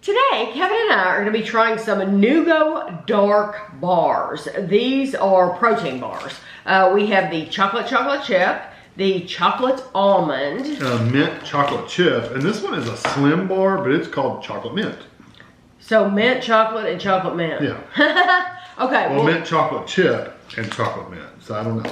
Today, Kevin and I are going to be trying some NuGo dark bars. These are protein bars. We have the chocolate chip, the chocolate almond, mint chocolate chip, and this one is a slim bar, but it's called chocolate mint. So mint chocolate and chocolate mint. Yeah. Okay. Well, mint chocolate chip and chocolate mint. So I don't know.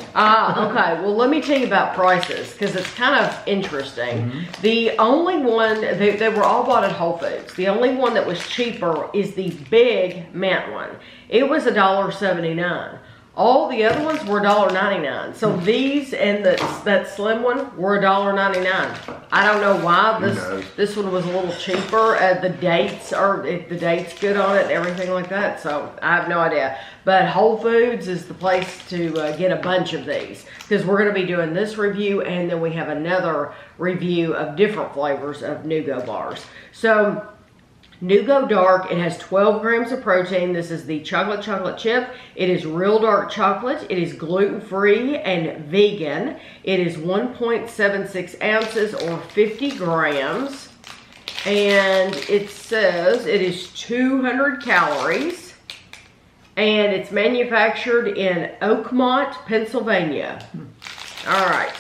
Okay. Well, let me tell you about prices because it's kind of interesting. The only one, they were all bought at Whole Foods. The only one that was cheaper is the big mint one. It was $1.79. All the other ones were $1.99. So these and that slim one were $1.99. I don't know why this one was a little cheaper. The dates good on it and everything like that. So I have no idea. But Whole Foods is the place to get a bunch of these because we're going to be doing this review and then we have another review of different flavors of NuGo bars. So NuGo Dark, it has 12 grams of protein. This is the chocolate chip. It is real dark chocolate. It is gluten-free and vegan. It is 1.76 ounces or 50 grams. And it says it is 200 calories. And it's manufactured in Oakmont, Pennsylvania. All right.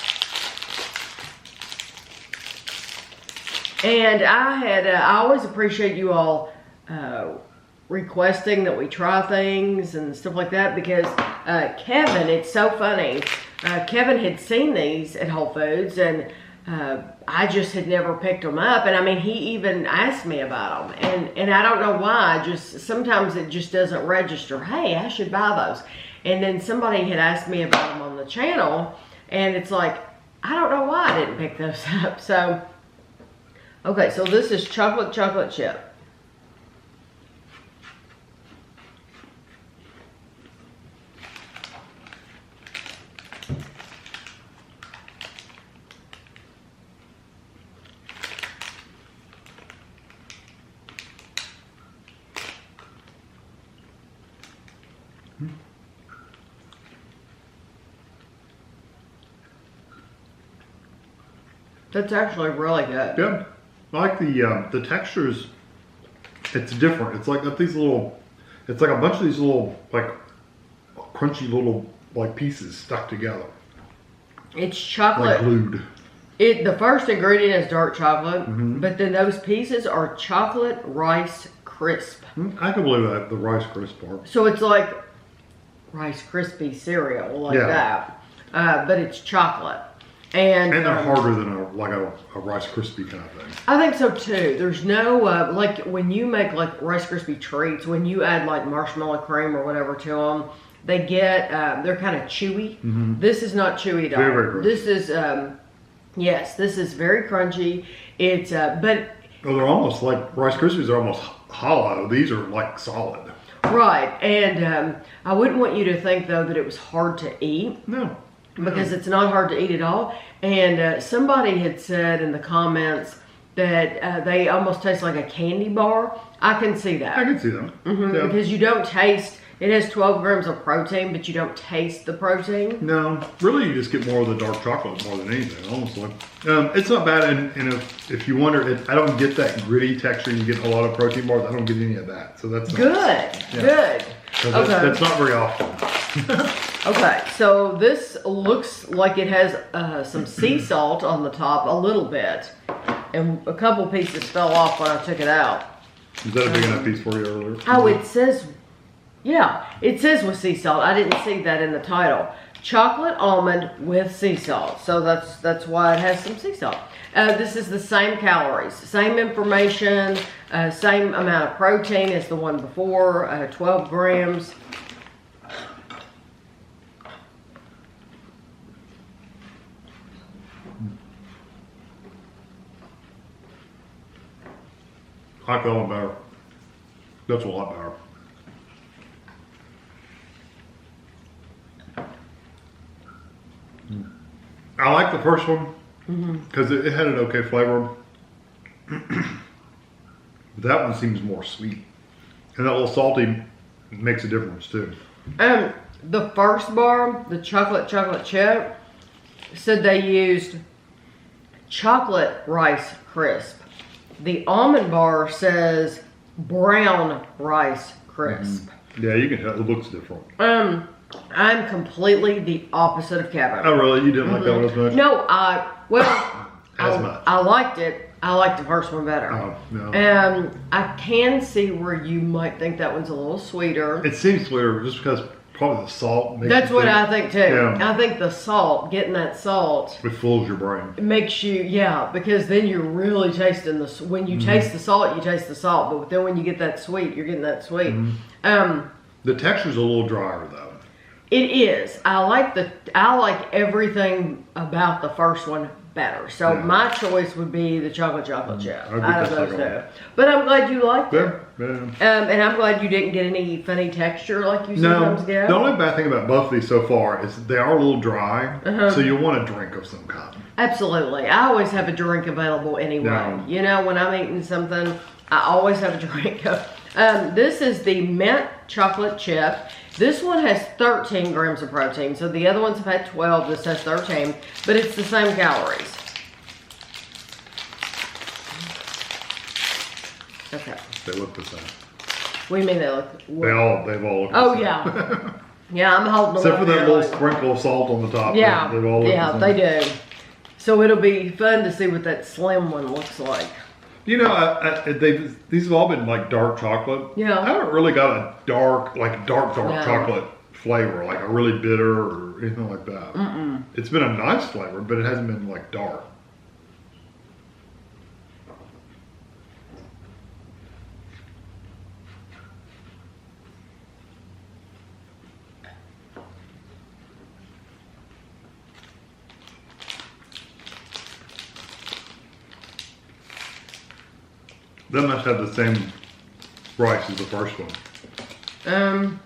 And I always appreciate you all requesting that we try things and stuff like that because Kevin, it's so funny. Kevin had seen these at Whole Foods and I just had never picked them up. And I mean, he even asked me about them. And I don't know why, sometimes it just doesn't register. Hey, I should buy those. And then somebody had asked me about them on the channel and it's like, I don't know why I didn't pick those up. So. Okay, so this is chocolate chip. That's actually really good. Yeah. I like the textures. It's different. It's like these little. It's like a bunch of these little like crunchy little like pieces stuck together. It's chocolate. Like glued. The first ingredient is dark chocolate, but then those pieces are chocolate rice crisp. I can believe that, the Rice Crisp part. So it's like Rice Krispie cereal, like that, but it's chocolate. And they're harder than a Rice Krispie kind of thing. I think so too. There's no, like when you make like Rice Krispie treats, when you add like marshmallow cream or whatever to them, they get, they're kind of chewy. This is not chewy at all. Very crunchy. This is, yes, this is very crunchy. It's, but. Oh, they're almost like, Rice Krispies are almost hollow. These are like solid. Right. And I wouldn't want you to think though that it was hard to eat. No. Because it's not hard to eat at all. And somebody had said in the comments that they almost taste like a candy bar. I can see that. I can see them. Yeah. Because you don't taste, it has 12 grams of protein, but you don't taste the protein. No, really you just get more of the dark chocolate more than anything, honestly. It's not bad, and if you wonder, I don't get that gritty texture you get in a lot of protein bars. I don't get any of that. So that's good. Nice. Yeah. Good. Okay. That's not very often. Okay, so this looks like it has some sea salt on the top, a little bit. And a couple pieces fell off when I took it out. Is that a big enough piece for you earlier? Oh, it says, yeah, it says with sea salt. I didn't see that in the title. Chocolate almond with sea salt. So that's why it has some sea salt. This is the same calories, same information, same amount of protein as the one before, 12 grams. I feel better. That's a lot better. I like the first one because it had an okay flavor. That one seems more sweet, and that little salty makes a difference too. The first bar, the chocolate chip, said they used chocolate rice crisp. The almond bar says brown rice crisp. Yeah, you can tell it looks different. I'm completely the opposite of Kevin. Oh, really? You didn't like that one as much? No, much. I liked it. I liked the first one better. Oh, no. I can see where you might think that one's a little sweeter. It seems sweeter just because probably the salt makes That's what I think too. Yeah. I think the salt, getting that salt, it fools your brain. it makes you, because then you're really tasting when you taste the salt, you taste the salt, but then when you get that sweet, you're getting that sweet. The texture's a little drier though. It is. I like everything about the first one better. So my choice would be the chocolate chip out of those two. But I'm glad you liked it. And I'm glad you didn't get any funny texture like you sometimes get. The only bad thing about both of these so far is they are a little dry, so you'll want a drink of some kind. Absolutely. I always have a drink available anyway. Yeah. You know, when I'm eating something, I always have a drink. This is the mint chocolate chip. This one has 13 grams of protein. So the other ones have had 12. This has 13. But it's the same calories. Okay. They look the same. What do you mean they look? They've all look Oh, the same. yeah. Yeah, I'm holding them Except up for that here little like- sprinkle of salt on the top. Yeah, They've all look the same. they do. So it'll be fun to see what that slim one looks like. You know, these have all been like dark chocolate. Yeah. I haven't really got a dark No. chocolate flavor, like a really bitter or anything like that. It's been a nice flavor, but it hasn't been like dark. That must have the same rice as the first one.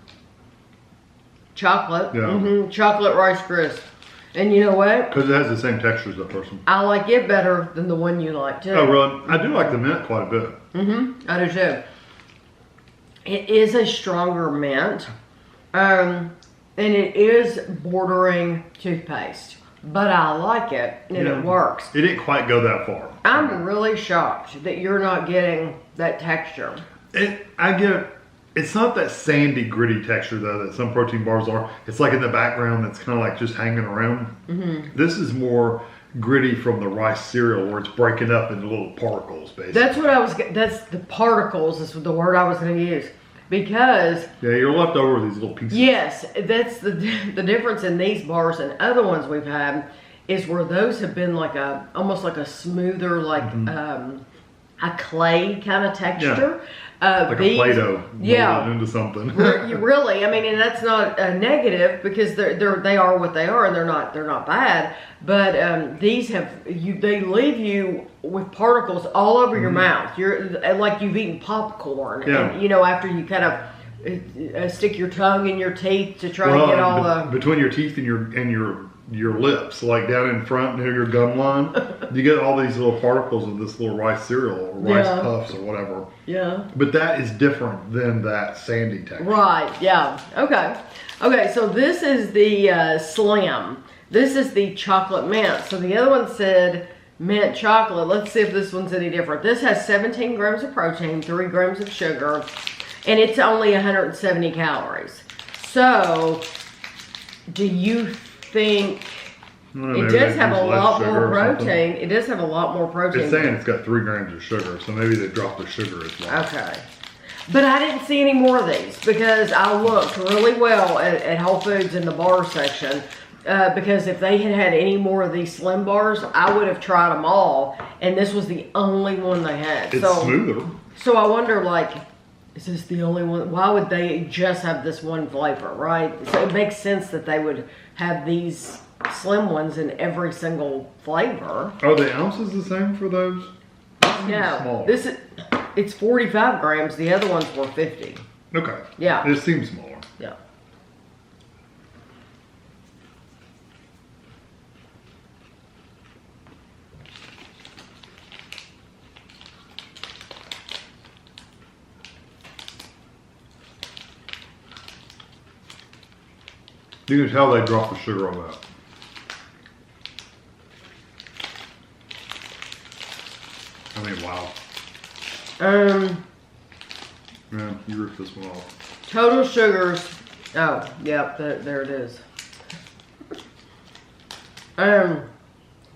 Chocolate. Yeah. Chocolate rice crisp. And you know what? Because it has the same texture as the first one. I like it better than the one you like too. Oh, really? I do like the mint quite a bit. I do too. It is a stronger mint. And it is bordering toothpaste. But I like it and it works. It didn't quite go that far. I'm really shocked that you're not getting that texture. I get it. It's not that sandy, gritty texture though that some protein bars are. It's like in the background that's kind of like just hanging around. This is more gritty from the rice cereal where it's breaking up into little particles, basically. That's the particles is the word I was going to use. Because you're left over with these little pieces. yes, that's the difference in these bars and other ones we've had is where those have been like almost like a smoother, like a clay kind of texture. Like a Play-Doh molded into something. Really, I mean, and that's not a negative because they are what they are and they're not bad. But these they leave you with particles all over your mouth. You're like you've eaten popcorn, and you know after you kind of stick your tongue in your teeth to try to get all the between your teeth and your lips, like down in front near your gum line, you get all these little particles of this little rice cereal or rice puffs or whatever. Yeah. But that is different than that sandy texture. Right. Yeah. Okay. Okay. So this is the slim. This is the chocolate mint. So the other one said mint chocolate. Let's see if this one's any different. This has 17 grams of protein, 3 grams of sugar, and it's only 170 calories. So, do you think it does have a lot more protein? It does have a lot more protein. It's saying it's got 3 grams of sugar, so maybe they dropped the sugar as well. Okay. But I didn't see any more of these because I looked really well at Whole Foods in the bar section. Because if they had any more of these slim bars, I would have tried them all. And this was the only one they had. It's smoother. So I wonder, like, is this the only one? Why would they just have this one flavor, right? So it makes sense that they would have these slim ones in every single flavor. Are the ounces the same for those? No, it's 45 grams. The other ones were 50. Okay. Yeah. It seems smaller. Yeah. You can tell they dropped the sugar on that. I mean, wow. Yeah, you ripped this one off. Total sugars. Oh, yep, there it is.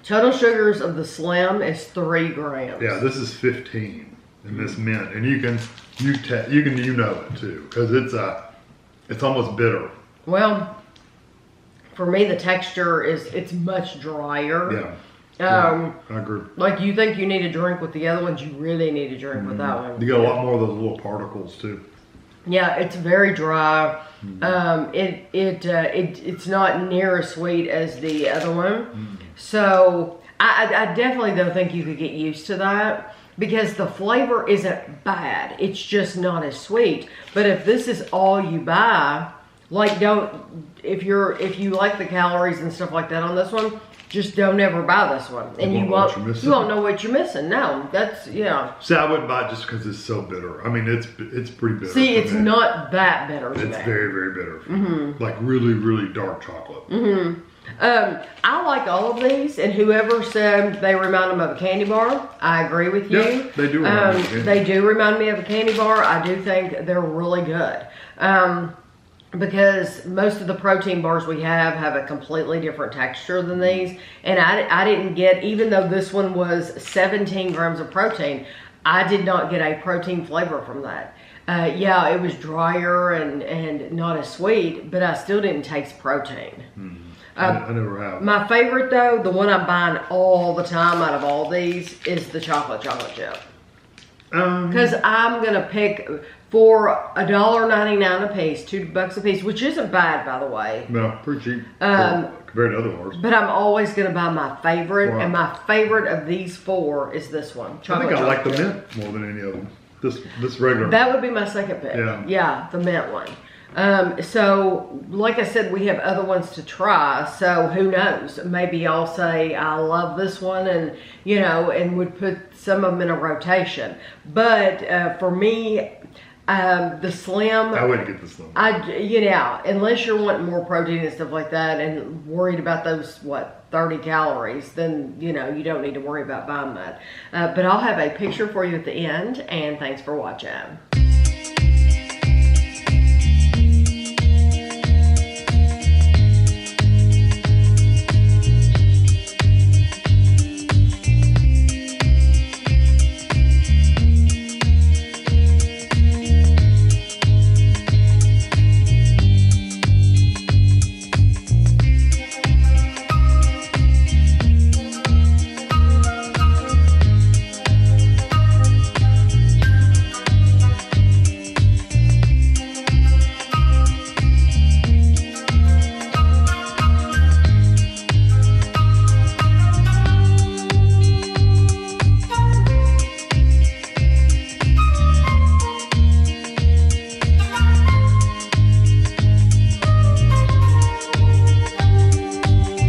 Total sugars of the Slim is 3 grams. Yeah, this is 15 in this mint, and you know it too, because it's almost bitter. Well, for me, the texture it's much drier. Yeah. I agree. Like you think you need a drink with the other ones, you really need a drink with that one. You get a lot more of those little particles too. Yeah, it's very dry. It's not near as sweet as the other one. So I definitely don't think you could get used to that because the flavor isn't bad. It's just not as sweet. But if this is all you buy, like if you like the calories and stuff like that on this one, just don't ever buy this one, and you won't know what you're missing. No, that's See, I wouldn't buy it just because it's so bitter. I mean, it's pretty bitter. See, it's not that bitter. It's very, very bitter. Like really, really dark chocolate. I like all of these, and whoever said they remind them of a candy bar, I agree with you. Yeah, they do. They do remind me of a candy bar. I do think they're really good. Because most of the protein bars we have a completely different texture than these. And I didn't get, even though this one was 17 grams of protein, I did not get a protein flavor from that. Yeah, it was drier and not as sweet, but I still didn't taste protein. I never have. My favorite though, the one I'm buying all the time out of all these, is the chocolate chip. Because I'm going to pick for $1.99 a piece, $2 a piece, which isn't bad, by the way. No, pretty cheap compared to other bars. But I'm always going to buy my favorite, and my favorite of these 4 is this one. I think I like the mint more than any of them. This regular. That would be my second pick. Yeah, the mint one. So, like I said, we have other ones to try, so who knows? Maybe I'll say I love this one and, and would put some of them in a rotation. But for me, the Slim... I wouldn't get the Slim. Unless you're wanting more protein and stuff like that and worried about those, 30 calories, then, you don't need to worry about buying that. But I'll have a picture for you at the end, and thanks for watching.